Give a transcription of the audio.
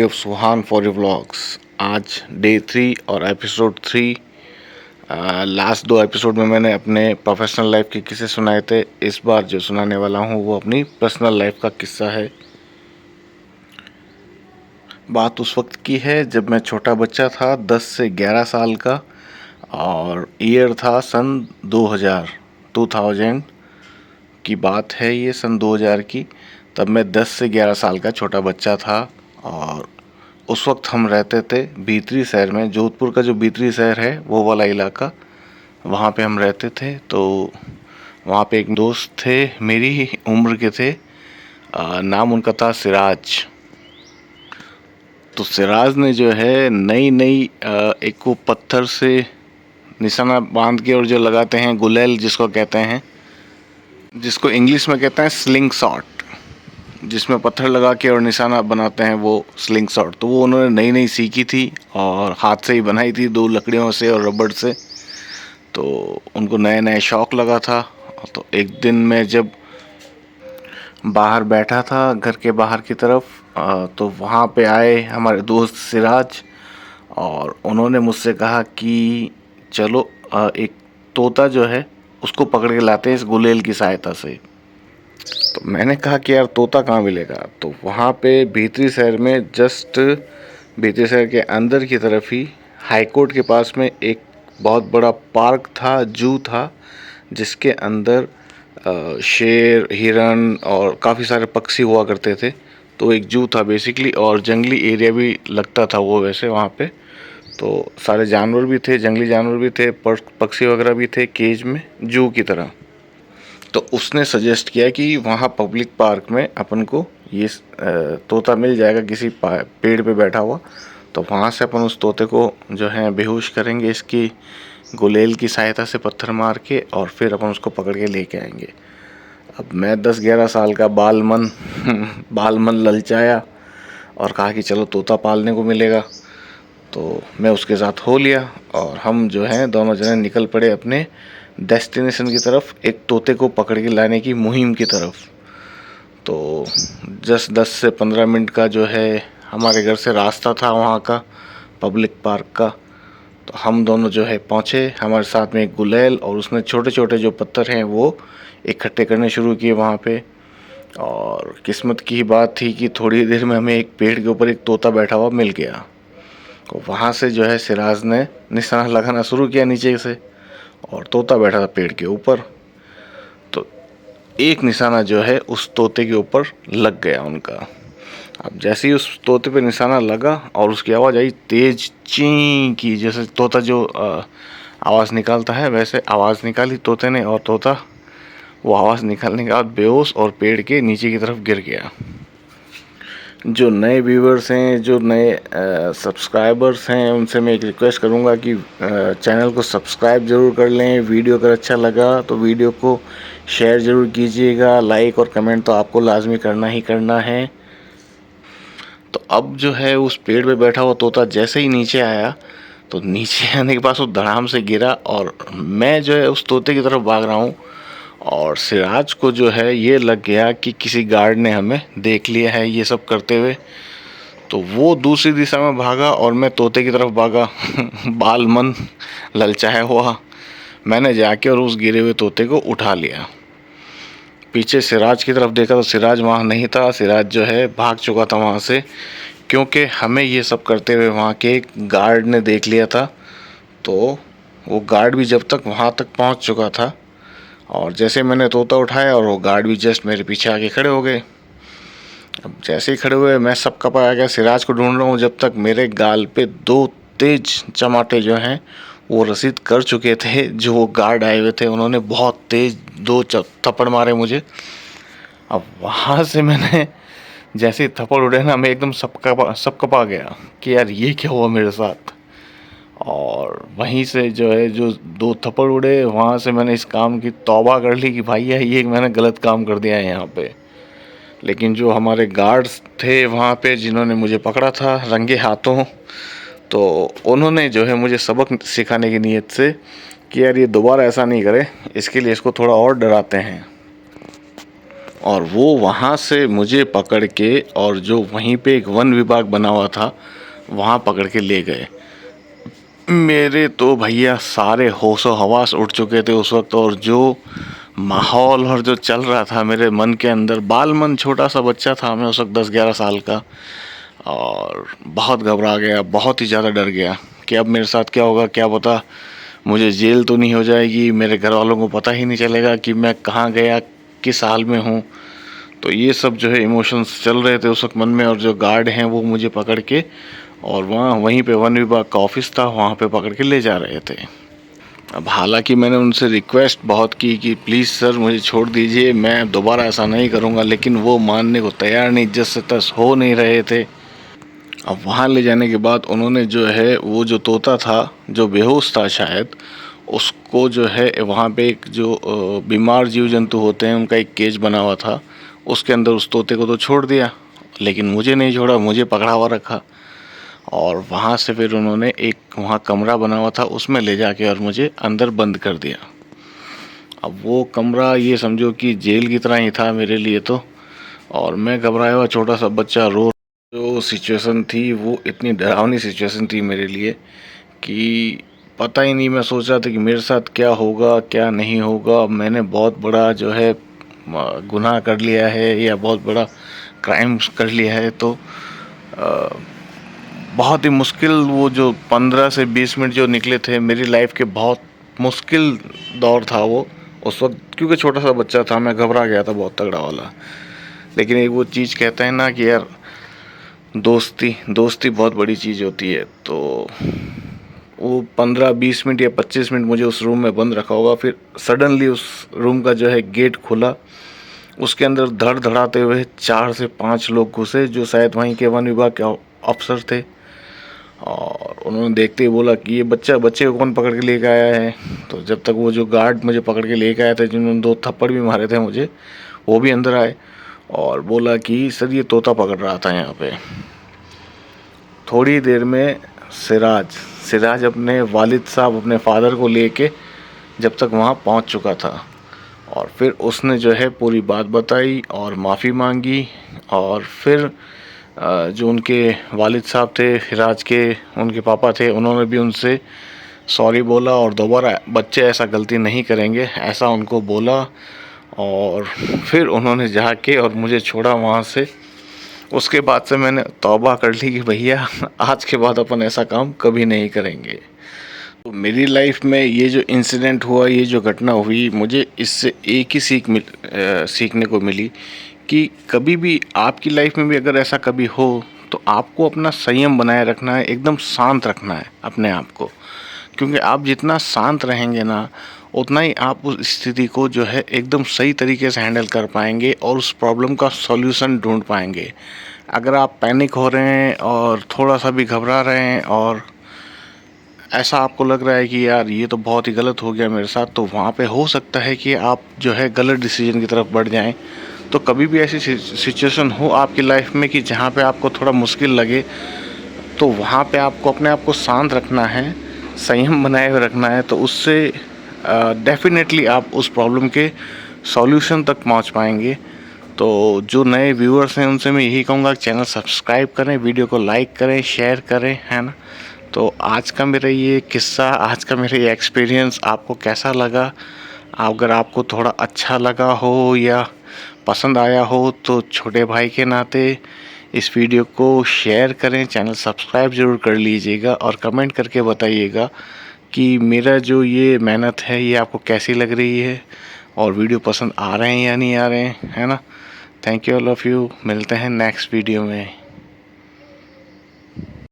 Mahadev Suhan for you vlogs. आज day 3 और episode 3। Last 2 episode में मैंने अपने प्रोफेशनल लाइफ के किस्से सुनाए थे। इस बार जो सुनाने वाला हूँ वो अपनी पर्सनल लाइफ का किस्सा है। बात उस वक्त की है जब मैं छोटा बच्चा था, 10 से 11 साल का, और ईयर था सन 2000 की बात है। ये सन 2000 की। तब मैं 10 से 11 साल का छोटा बच्चा था और उस वक्त हम रहते थे भीतरी शहर में। जोधपुर का जो भीतरी शहर है वो वाला इलाका, वहाँ पे हम रहते थे। तो वहाँ पे एक दोस्त थे, मेरी ही उम्र के थे। नाम उनका था सिराज। तो सिराज ने जो है नई एक वो पत्थर से निशाना बांध के और जो लगाते हैं गुलेल जिसको कहते हैं, जिसको इंग्लिश में कहते हैं स्लिंग शॉट, जिसमें पत्थर लगा के और निशाना बनाते हैं वो स्लिंग शॉट। तो वो उन्होंने नई सीखी थी और हाथ से ही बनाई थी, 2 लकड़ियों से और रबड़ से। तो उनको नया शौक़ लगा था। तो एक दिन मैं जब बाहर बैठा था घर के बाहर की तरफ, तो वहाँ पे आए हमारे दोस्त सिराज और उन्होंने मुझसे कहा कि चलो एक तोता जो है उसको पकड़ के लाते हैं इस गुलेल की सहायता से। तो मैंने कहा कि यार तोता कहाँ मिलेगा। तो वहाँ पे भीतरी शहर में, जस्ट भीतरी शहर के अंदर की तरफ ही हाई कोर्ट के पास में एक बहुत बड़ा पार्क था, जू था, जिसके अंदर शेर, हिरन और काफ़ी सारे पक्षी हुआ करते थे। तो एक जू था बेसिकली, और जंगली एरिया भी लगता था वो वैसे वहाँ पे। तो सारे जानवर भी थे, जंगली जानवर भी थे, पक्षी वगैरह भी थे केज में, जू की तरह। तो उसने सजेस्ट किया कि वहाँ पब्लिक पार्क में अपन को ये तोता मिल जाएगा किसी पेड़ पे बैठा हुआ। तो वहाँ से अपन उस तोते को जो है बेहोश करेंगे इसकी गुलेल की सहायता से, पत्थर मार के, और फिर अपन उसको पकड़ के लेके आएंगे। अब मैं 10-11 साल का बाल मन ललचाया और कहा कि चलो तोता पालने को मिलेगा। तो मैं उसके साथ हो लिया और हम जो हैं दोनों जने निकल पड़े अपने डेस्टिनेशन की तरफ, एक तोते को पकड़ के लाने की मुहिम की तरफ। तो जस्ट 10 से 15 मिनट का जो है हमारे घर से रास्ता था वहाँ का, पब्लिक पार्क का। तो हम दोनों जो है पहुँचे, हमारे साथ में एक गुलेल, और उसने छोटे छोटे जो पत्थर हैं वो इकट्ठे करने शुरू किए वहाँ पे। और किस्मत की बात थी कि थोड़ी देर में हमें एक पेड़ के ऊपर एक तोता बैठा हुआ मिल गया। तो वहाँ से जो है सिराज ने निशाना लगाना शुरू किया नीचे से, और तोता बैठा था पेड़ के ऊपर। तो एक निशाना जो है उस तोते के ऊपर लग गया उनका। अब जैसे ही उस तोते पे निशाना लगा और उसकी आवाज़ आई तेज ची की, जैसे तोता जो आवाज़ निकालता है वैसे आवाज़ निकाली तोते ने, और तोता वो आवाज़ निकालने के बाद बेहोश और पेड़ के नीचे की तरफ गिर गया। जो नए व्यूवर्स हैं, जो नए सब्सक्राइबर्स हैं, उनसे मैं एक रिक्वेस्ट करूंगा कि चैनल को सब्सक्राइब ज़रूर कर लें। वीडियो अगर अच्छा लगा तो वीडियो को शेयर ज़रूर कीजिएगा। लाइक और कमेंट तो आपको लाजमी करना ही करना है। तो अब जो है उस पेड़ पे बैठा हुआ तोता जैसे ही नीचे आया, तो नीचे आने के पास वो धड़ाम से गिरा, और मैं जो है उस तोते की तरफ भाग रहा हूँ। और सिराज को जो है ये लग गया कि किसी गार्ड ने हमें देख लिया है ये सब करते हुए। तो वो दूसरी दिशा में भागा और मैं तोते की तरफ भागा बाल मन ललचाया हुआ। मैंने जाके और उस गिरे हुए तोते को उठा लिया। पीछे सिराज की तरफ देखा तो सिराज वहाँ नहीं था। सिराज जो है भाग चुका था वहाँ से, क्योंकि हमें ये सब करते हुए वहाँ के गार्ड ने देख लिया था। तो वो गार्ड भी जब तक वहाँ तक पहुँच चुका था, और जैसे मैंने तोता उठाया और वो गार्ड भी जस्ट मेरे पीछे आके खड़े हो गए। अब जैसे ही खड़े हुए मैं सब कपा आ गया, सिराज को ढूंढ रहा हूँ, जब तक मेरे गाल पे 2 तेज चमाटे जो हैं वो रसीद कर चुके थे। जो वो गार्ड आए हुए थे उन्होंने बहुत तेज 2 थप्पड़ मारे मुझे। अब वहाँ से मैंने जैसे ही थप्पड़ उड़े ना, मैं एकदम सब कपा गया कि यार ये क्या हुआ मेरे साथ। और वहीं से जो है जो 2 थप्पड़ उड़े, वहाँ से मैंने इस काम की तौबा कर ली कि भाई ये मैंने गलत काम कर दिया है यहाँ पे। लेकिन जो हमारे गार्ड्स थे वहाँ पे जिन्होंने मुझे पकड़ा था रंगे हाथों, तो उन्होंने जो है मुझे सबक सिखाने की नीयत से कि यार ये दोबारा ऐसा नहीं करे, इसके लिए इसको थोड़ा और डराते हैं। और वो वहाँ से मुझे पकड़ के और जो वहीं पे एक वन विभाग बना हुआ था वहाँ पकड़ के ले गए। मेरे तो भैया सारे होशो हवास उड़ चुके थे उस वक्त, और जो माहौल और जो चल रहा था मेरे मन के अंदर, बाल मन, छोटा सा बच्चा था मैं उस वक्त 10-11 साल का, और बहुत घबरा गया, बहुत ही ज़्यादा डर गया कि अब मेरे साथ क्या होगा, क्या पता मुझे जेल तो नहीं हो जाएगी, मेरे घर वालों को पता ही नहीं चलेगा कि मैं कहाँ गया, किस हाल में हूँ। तो ये सब जो है इमोशंस चल रहे थे उस वक्त मन में, और जो गार्ड हैं वो मुझे पकड़ के और वहीं पे वन विभाग का ऑफिस था, वहाँ पे पकड़ के ले जा रहे थे। अब हालांकि मैंने उनसे रिक्वेस्ट बहुत की कि प्लीज़ सर मुझे छोड़ दीजिए, मैं दोबारा ऐसा नहीं करूँगा, लेकिन वो मानने को तैयार नहीं, जस से तस हो नहीं रहे थे। अब वहाँ ले जाने के बाद उन्होंने जो है वो जो तोता था जो बेहोश था शायद, उसको जो है वहाँ पे एक जो बीमार जीव जंतु होते हैं उनका एक केज बना हुआ था, उसके अंदर उस तोते को तो छोड़ दिया, लेकिन मुझे नहीं छोड़ा, मुझे पकड़ा हुआ रखा। और वहाँ से फिर उन्होंने एक वहाँ कमरा बना हुआ था उसमें ले जाके और मुझे अंदर बंद कर दिया। अब वो कमरा ये समझो कि जेल की तरह ही था मेरे लिए तो, और मैं घबराया हुआ छोटा सा बच्चा रो, जो सिचुएशन थी वो इतनी डरावनी सिचुएशन थी मेरे लिए कि पता ही नहीं, मैं सोच रहा था कि मेरे साथ क्या होगा क्या नहीं होगा, मैंने बहुत बड़ा जो है गुनाह कर लिया है या बहुत बड़ा क्राइम कर लिया है। तो बहुत ही मुश्किल वो जो 15 से 20 मिनट जो निकले थे मेरी लाइफ के, बहुत मुश्किल दौर था वो उस वक्त, क्योंकि छोटा सा बच्चा था, मैं घबरा गया था बहुत तगड़ा वाला। लेकिन एक वो चीज़ कहते हैं ना कि यार दोस्ती दोस्ती बहुत बड़ी चीज़ होती है। तो वो 15-20 मिनट या 25 मिनट मुझे उस रूम में बंद रखा होगा, फिर सडनली उस रूम का जो है गेट खुला, उसके अंदर धड़ धड़ाते हुए 4 से 5 लोग घुसे जो शायद वहीं के वन विभाग के अफसर थे, और उन्होंने देखते ही बोला कि ये बच्चे को कौन पकड़ के लेके आया है। तो जब तक वो जो गार्ड मुझे पकड़ के लेके आए थे, जिन्होंने 2 थप्पड़ भी मारे थे मुझे, वो भी अंदर आए और बोला कि सर ये तोता पकड़ रहा था यहाँ पे। थोड़ी देर में सिराज अपने वालिद साहब, अपने फादर को लेके जब तक वहाँ पहुँच चुका था, और फिर उसने जो है पूरी बात बताई और माफ़ी मांगी, और फिर जो उनके वालिद साहब थे हिराज के, उनके पापा थे, उन्होंने भी उनसे सॉरी बोला और दोबारा बच्चे ऐसा गलती नहीं करेंगे ऐसा उनको बोला, और फिर उन्होंने जाके और मुझे छोड़ा वहाँ से। उसके बाद से मैंने तौबा कर ली कि भैया आज के बाद अपन ऐसा काम कभी नहीं करेंगे। तो मेरी लाइफ में ये जो इंसिडेंट हुआ, ये जो घटना हुई, मुझे इससे एक ही सीखने को मिली कि कभी भी आपकी लाइफ में भी अगर ऐसा कभी हो तो आपको अपना संयम बनाए रखना है, एकदम शांत रखना है अपने आप को, क्योंकि आप जितना शांत रहेंगे ना उतना ही आप उस स्थिति को जो है एकदम सही तरीके से हैंडल कर पाएंगे और उस प्रॉब्लम का सॉल्यूशन ढूंढ पाएंगे। अगर आप पैनिक हो रहे हैं और थोड़ा सा भी घबरा रहे हैं और ऐसा आपको लग रहा है कि यार ये तो बहुत ही गलत हो गया मेरे साथ, तो वहाँ पे हो सकता है कि आप जो है गलत डिसीजन की तरफ बढ़ जाएं। तो कभी भी ऐसी सिचुएशन हो आपकी लाइफ में कि जहाँ पे आपको थोड़ा मुश्किल लगे, तो वहाँ पे आपको अपने आप को शांत रखना है, संयम बनाए हुए रखना है, तो उससे डेफिनेटली आप उस प्रॉब्लम के सॉल्यूशन तक पहुँच पाएंगे। तो जो नए व्यूअर्स हैं उनसे मैं यही कहूँगा कि चैनल सब्सक्राइब करें, वीडियो को लाइक करें, शेयर करें, है ना। तो आज का मेरा ये किस्सा, आज का मेरा ये एक्सपीरियंस आपको कैसा लगा? अगर आपको थोड़ा अच्छा लगा हो या पसंद आया हो तो छोटे भाई के नाते इस वीडियो को शेयर करें, चैनल सब्सक्राइब ज़रूर कर लीजिएगा और कमेंट करके बताइएगा कि मेरा जो ये मेहनत है ये आपको कैसी लग रही है और वीडियो पसंद आ रहे हैं या नहीं आ रहे हैं, है ना। Thank you all of you, मिलते हैं नेक्स्ट वीडियो में।